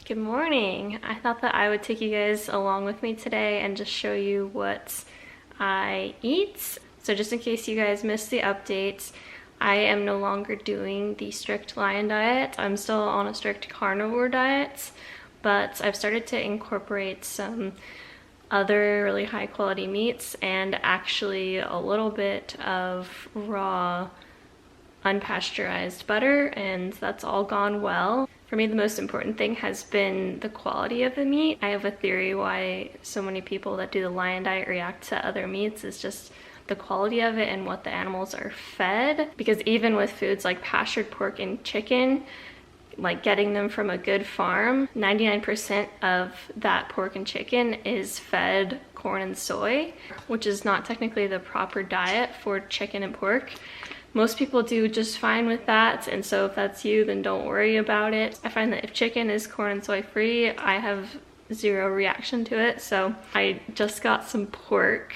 Good morning. I thought that I would take you guys along with me today and just show you what I eat. So just in case you guys missed the updates, I am no longer doing the strict lion diet. I'm still on a strict carnivore diet, but I've started to incorporate some other really high quality meats and actually a little bit of raw unpasteurized butter, and that's all gone well. For me, the most important thing has been the quality of the meat. I have a theory why so many people that do the lion diet react to other meats is just the quality of it and what the animals are fed. Because even with foods like pastured pork and chicken, like getting them from a good farm, 99% of that pork and chicken is fed corn and soy, which is not technically the proper diet for chicken and pork. Most people do just fine with that, and so if that's you, then don't worry about it. I find that if chicken is corn and soy free, I have zero reaction to it. So I just got some pork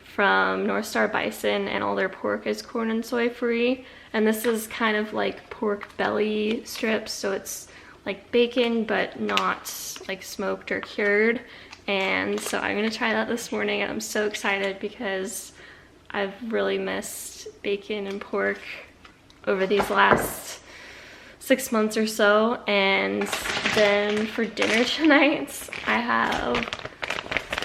from North Star Bison, and all their pork is corn and soy free. And this is kind of like pork belly strips, so it's like bacon but not like smoked or cured. And so I'm gonna try that this morning, and I'm so excited because I've really missed bacon and pork over these last 6 months or so. And then for dinner tonight, I have,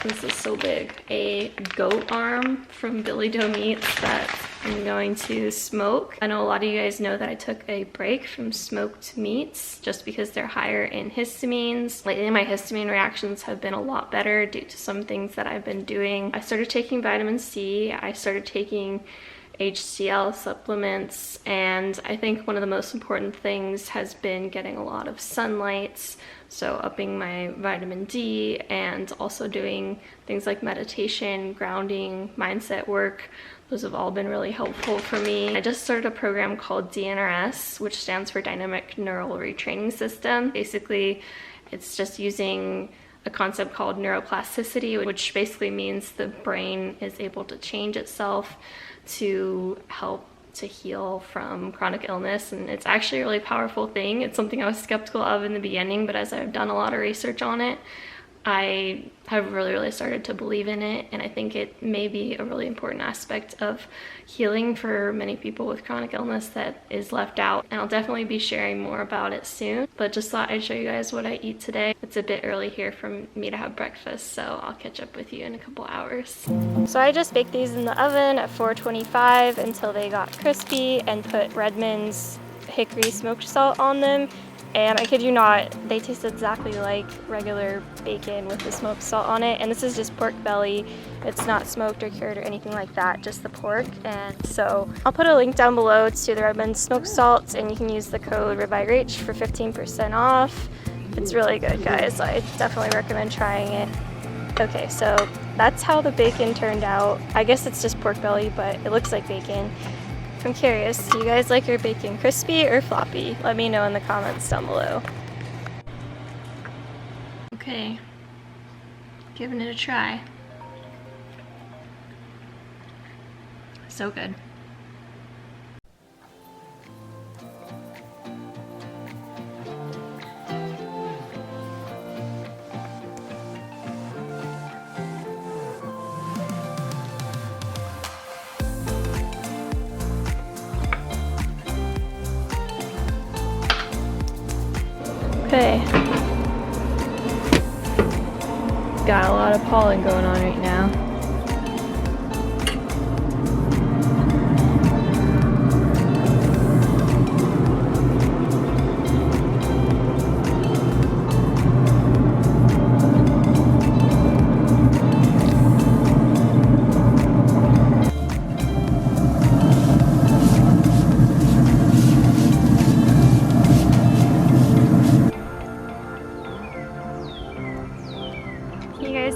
this is so big, a goat arm from Billy Doe Meats that I'm going to smoke. I know a lot of you guys know that I took a break from smoked meats just because they're higher in histamines. Lately my histamine reactions have been a lot better due to some things that I've been doing. I started taking vitamin C, I started taking HCl supplements, and I think one of the most important things has been getting a lot of sunlight, so upping my vitamin D, and also doing things like meditation, grounding, mindset work. Those have all been really helpful for me. I just started a program called DNRS, which stands for Dynamic Neural Retraining System. Basically, it's just using a concept called neuroplasticity, which basically means the brain is able to change itself to help to heal from chronic illness. And it's actually a really powerful thing. It's something I was skeptical of in the beginning, but as I've done a lot of research on it, I have really started to believe in it, and I think it may be a really important aspect of healing for many people with chronic illness that is left out. And I'll definitely be sharing more about it soon, but just thought I'd show you guys what I eat today. It's a bit early here for me to have breakfast, so I'll catch up with you in a couple hours. So I just baked these in the oven at 425 until they got crispy, and put Redmond's hickory smoked salt on them. And I kid you not, they taste exactly like regular bacon with the smoked salt on it. And this is just pork belly. It's not smoked or cured or anything like that, just the pork. And so I'll put a link down below to the Redmond smoked salt, and you can use the code RibEyeRach for 15% off. It's really good, guys. I definitely recommend trying it. Okay, so that's how the bacon turned out. I guess it's just pork belly, but it looks like bacon. I'm curious, do you guys like your bacon crispy or floppy? Let me know in the comments down below. Okay, giving it a try. So good. Okay, got a lot of pollen going on right now.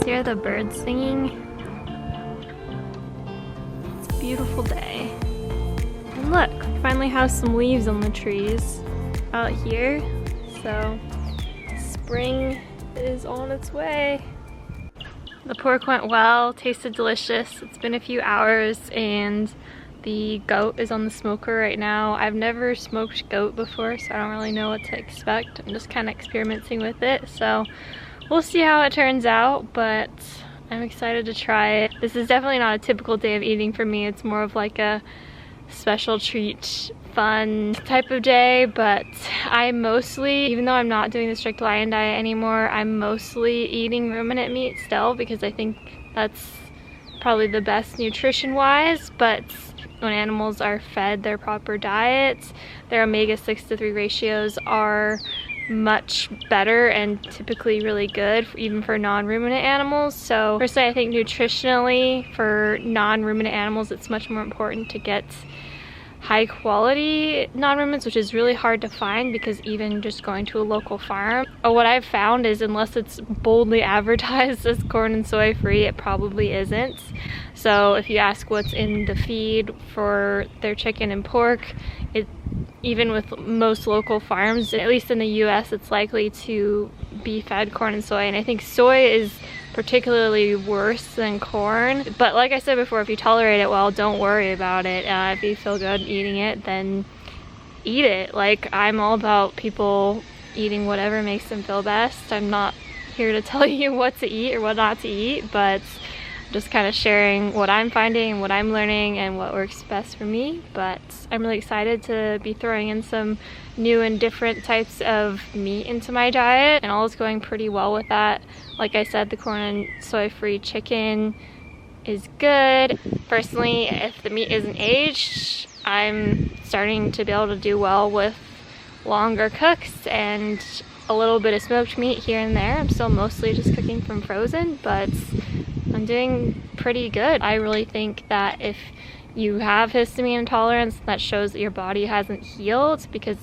Hear the birds singing. It's a beautiful day. And look, we finally have some leaves on the trees out here. So spring is on its way. The pork went well, tasted delicious. It's been a few hours and The goat is on the smoker right now. I've never smoked goat before, so I don't really know what to expect. I'm just kind of experimenting with it, so we'll see how it turns out, but I'm excited to try it. This is definitely not a typical day of eating for me. It's more of like a special treat, fun type of day, but I mostly, even though I'm not doing the strict lion diet anymore, I'm mostly eating ruminant meat still because I think that's probably the best nutrition-wise, but when animals are fed their proper diets, their omega-6 to 3 ratios are much better and typically really good even for non-ruminant animals. So personally, I think nutritionally for non-ruminant animals, it's much more important to get high quality non-ruminants, which is really hard to find because even just going to a local farm, what I've found is unless it's boldly advertised as corn and soy free, it probably isn't. So if you ask what's in the feed for their chicken and pork, even with most local farms, at least in the US, it's likely to be fed corn and soy, and I think soy is particularly worse than corn. But like I said before, if you tolerate it well, don't worry about it. If you feel good eating it, then eat it. Like, I'm all about people eating whatever makes them feel best. I'm not here to tell you what to eat or what not to eat, but just kind of sharing what I'm finding and what I'm learning and what works best for me. But I'm really excited to be throwing in some new and different types of meat into my diet, and all is going pretty well with that. Like I said, the corn and soy free chicken is good. Personally, if the meat isn't aged, I'm starting to be able to do well with longer cooks and a little bit of smoked meat here and there. I'm still mostly just cooking from frozen, but I'm doing pretty good. I really think that if you have histamine intolerance, that shows that your body hasn't healed, because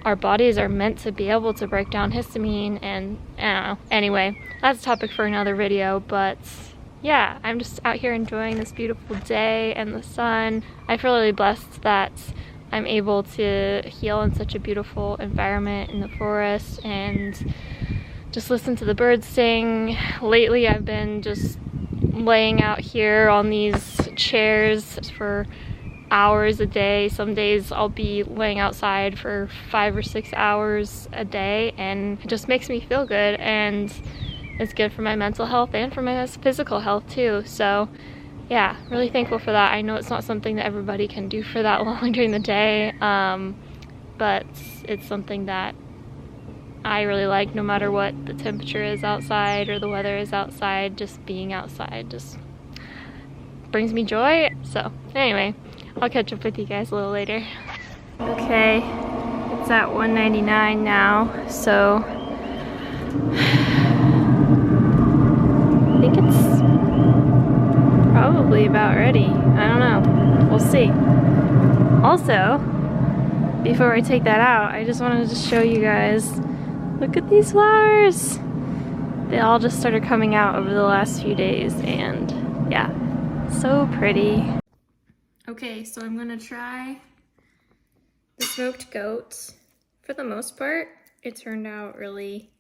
our bodies are meant to be able to break down histamine, and I don't know. Anyway, that's a topic for another video, but yeah, I'm just out here enjoying this beautiful day and the sun. I feel really blessed that I'm able to heal in such a beautiful environment in the forest and just listen to the birds sing. Lately, I've been just laying out here on these chairs for hours a day. Some days I'll be laying outside for 5 or 6 hours a day, and it just makes me feel good, and it's good for my mental health and for my physical health too. So yeah, really thankful for that. I know it's not something that everybody can do for that long during the day, but it's something that I really like, no matter what the temperature is outside or the weather is outside. Just being outside just brings me joy. So anyway, I'll catch up with you guys a little later. Okay, it's at 1:99 now, so I think it's probably about ready. I don't know, we'll see. Also, before I take that out, I just wanted to show you guys, look at these flowers. They all just started coming out over the last few days, and yeah, so pretty. Okay, so I'm gonna try the smoked goat. For the most part, it turned out really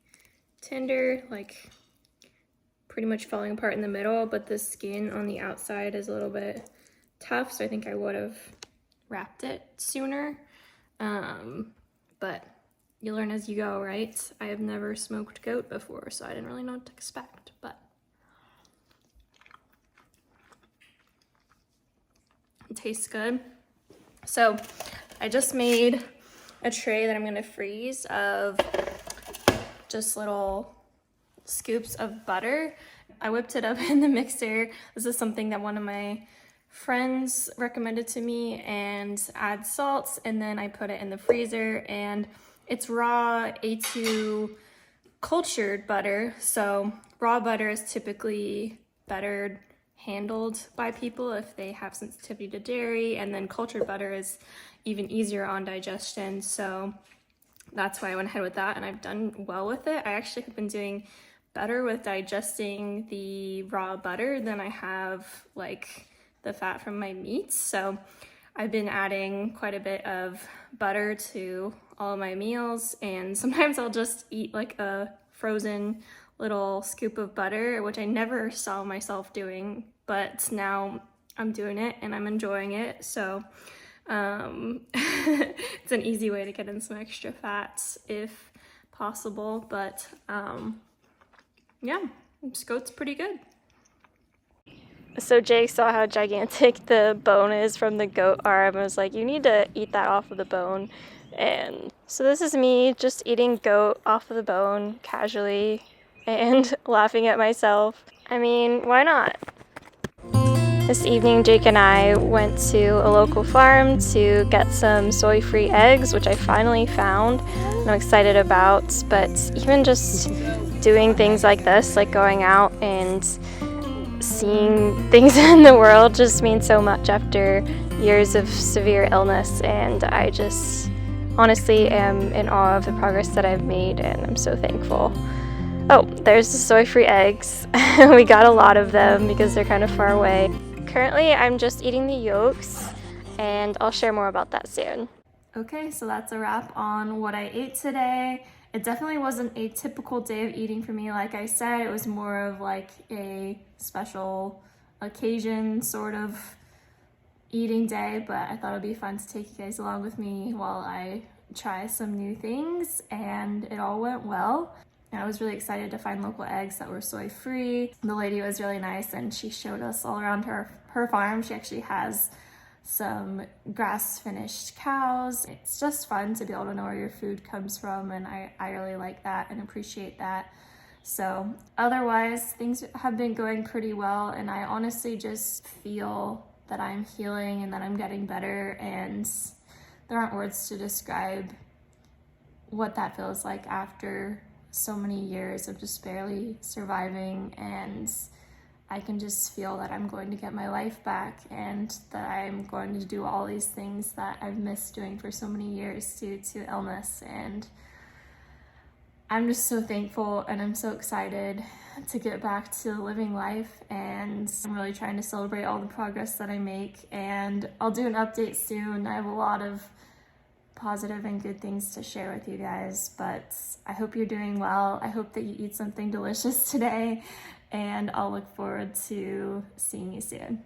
tender, like pretty much falling apart in the middle, but the skin on the outside is a little bit tough, so I think I would have wrapped it sooner. But you learn as you go, right? I have never smoked goat before, so I didn't really know what to expect, but it tastes good. So I just made a tray that I'm gonna freeze of just little scoops of butter. I whipped it up in the mixer. This is something that one of my friends recommended to me, and add salts, and then I put it in the freezer, and it's raw A2 cultured butter. So raw butter is typically better handled by people if they have sensitivity to dairy, and then cultured butter is even easier on digestion. So that's why I went ahead with that, and I've done well with it. I actually have been doing better with digesting the raw butter than I have like the fat from my meats. So I've been adding quite a bit of butter to all of my meals, and sometimes I'll just eat like a frozen little scoop of butter, which I never saw myself doing, but now I'm doing it and I'm enjoying it. So it's an easy way to get in some extra fats if possible, but yeah, this goat's pretty good. So Jake saw how gigantic the bone is from the goat arm and was like, you need to eat that off of the bone. And so this is me just eating goat off of the bone casually and laughing at myself. I mean, why not? This evening, Jake and I went to a local farm to get some soy-free eggs, which I finally found and I'm excited about. But even just doing things like this, like going out and seeing things in the world, just means so much after years of severe illness, and I just honestly am in awe of the progress that I've made, and I'm so thankful. Oh, there's the soy-free eggs. We got a lot of them because they're kind of far away. Currently, I'm just eating the yolks, and I'll share more about that soon. Okay, so that's a wrap on what I ate today. It definitely wasn't a typical day of eating for me. Like I said, it was more of like a special occasion sort of eating day, but I thought it'd be fun to take you guys along with me while I try some new things, and it all went well. And I was really excited to find local eggs that were soy-free. The lady was really nice and she showed us all around her farm. She actually has some grass-finished cows. It's just fun to be able to know where your food comes from, and I really like that and appreciate that. So otherwise, things have been going pretty well, and I honestly just feel that I'm healing and that I'm getting better, and there aren't words to describe what that feels like after so many years of just barely surviving, and I can just feel that I'm going to get my life back and that I'm going to do all these things that I've missed doing for so many years due to illness. And I'm just so thankful and I'm so excited to get back to living life, and I'm really trying to celebrate all the progress that I make, and I'll do an update soon. I have a lot of positive and good things to share with you guys, but I hope you're doing well. I hope that you eat something delicious today, and I'll look forward to seeing you soon.